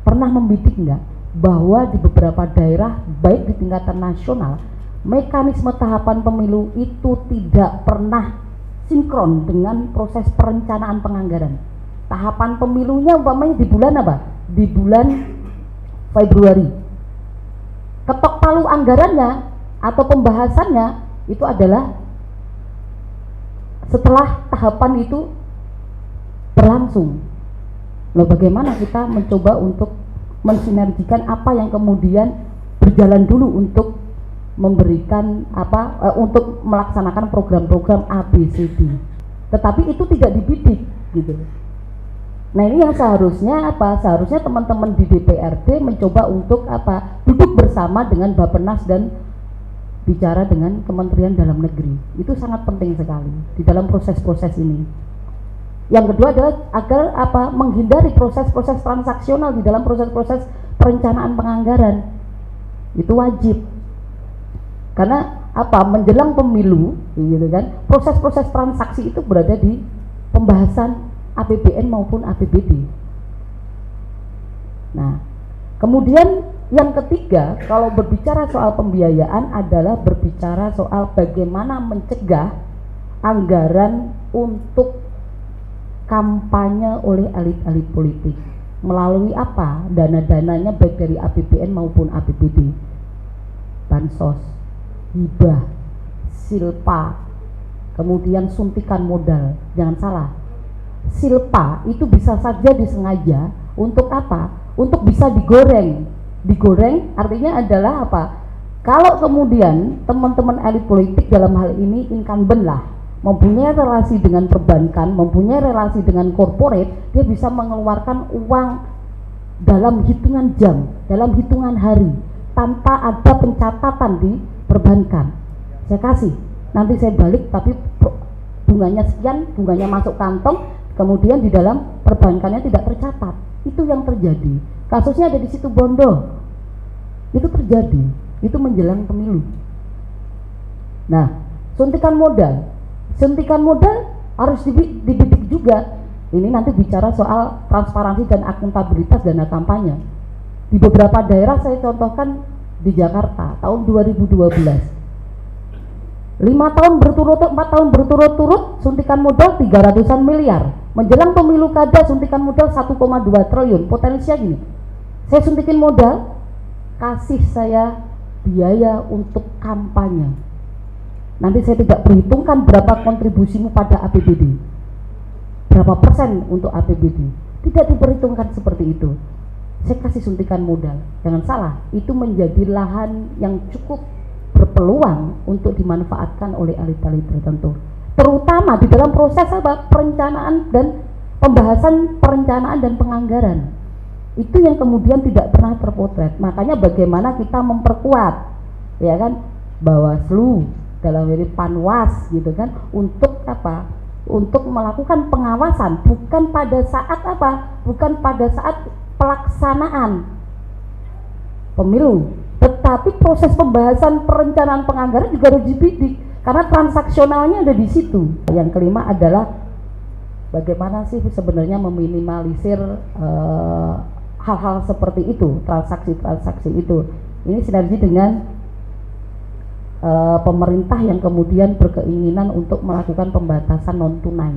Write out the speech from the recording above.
pernah membidik nggak bahwa di beberapa daerah baik di tingkatan nasional mekanisme tahapan pemilu itu tidak pernah sinkron dengan proses perencanaan penganggaran. Tahapan pemilunya umpamanya di bulan apa? Di bulan Februari. Ketok palu anggarannya atau pembahasannya itu adalah setelah tahapan itu berlangsung. Loh, bagaimana kita mencoba untuk mensinergikan apa yang kemudian berjalan dulu untuk memberikan untuk melaksanakan program-program ABCD, tetapi itu tidak dibidik gitu. Nah, ini yang seharusnya seharusnya teman-teman di DPRD mencoba untuk duduk bersama dengan Bappenas dan bicara dengan Kementerian Dalam Negeri. Itu sangat penting sekali di dalam proses-proses ini. Yang kedua adalah agar menghindari proses-proses transaksional di dalam proses-proses perencanaan penganggaran. Itu wajib. Karena menjelang pemilu gitu kan, proses-proses transaksi itu berada di pembahasan APBN maupun APBD. Nah, kemudian yang ketiga, kalau berbicara soal pembiayaan adalah berbicara soal bagaimana mencegah anggaran untuk kampanye oleh elit-elit politik melalui dana-dananya baik dari APBN maupun APBD, bansos, hibah, silpa, kemudian suntikan modal. Jangan salah, silpa itu bisa saja disengaja untuk untuk bisa digoreng. Digoreng artinya adalah kalau kemudian teman-teman elit politik dalam hal ini incumbent lah, mempunyai relasi dengan perbankan, mempunyai relasi dengan korporat, dia bisa mengeluarkan uang dalam hitungan jam, dalam hitungan hari, tanpa ada pencatatan di perbankan. Saya kasih, nanti saya balik, tapi bunganya sekian, bunganya masuk kantong, kemudian di dalam perbankannya tidak tercatat. Itu yang terjadi. Kasusnya ada di situ Bondo. Itu terjadi, itu menjelang pemilu. Nah, suntikan modal harus dibidik juga. Ini nanti bicara soal transparansi dan akuntabilitas dana kampanye. Di beberapa daerah, saya contohkan di Jakarta tahun 2012, 4 tahun berturut-turut suntikan modal 300-an miliar. Menjelang pemilu kada suntikan modal 1,2 triliun. Potensinya gini, saya suntikin modal, kasih saya biaya untuk kampanye. Nanti saya tidak perhitungkan berapa kontribusimu pada APBD, berapa persen untuk APBD, tidak diperhitungkan seperti itu. Saya kasih suntikan modal. Jangan salah, itu menjadi lahan yang cukup berpeluang untuk dimanfaatkan oleh elit-elit tertentu, terutama di dalam proses perencanaan dan pembahasan perencanaan dan penganggaran. Itu yang kemudian tidak pernah terpotret. Makanya bagaimana kita memperkuat, ya kan, Bawaslu dalam ini Panwas gitu kan, untuk untuk melakukan pengawasan, bukan pada saat pelaksanaan pemilu, tetapi proses pembahasan perencanaan penganggaran juga harus dibidik karena transaksionalnya ada di situ. Yang kelima adalah bagaimana sih sebenarnya meminimalisir hal-hal seperti itu, transaksi-transaksi itu. Ini sinergi dengan pemerintah yang kemudian berkeinginan untuk melakukan pembatasan non tunai.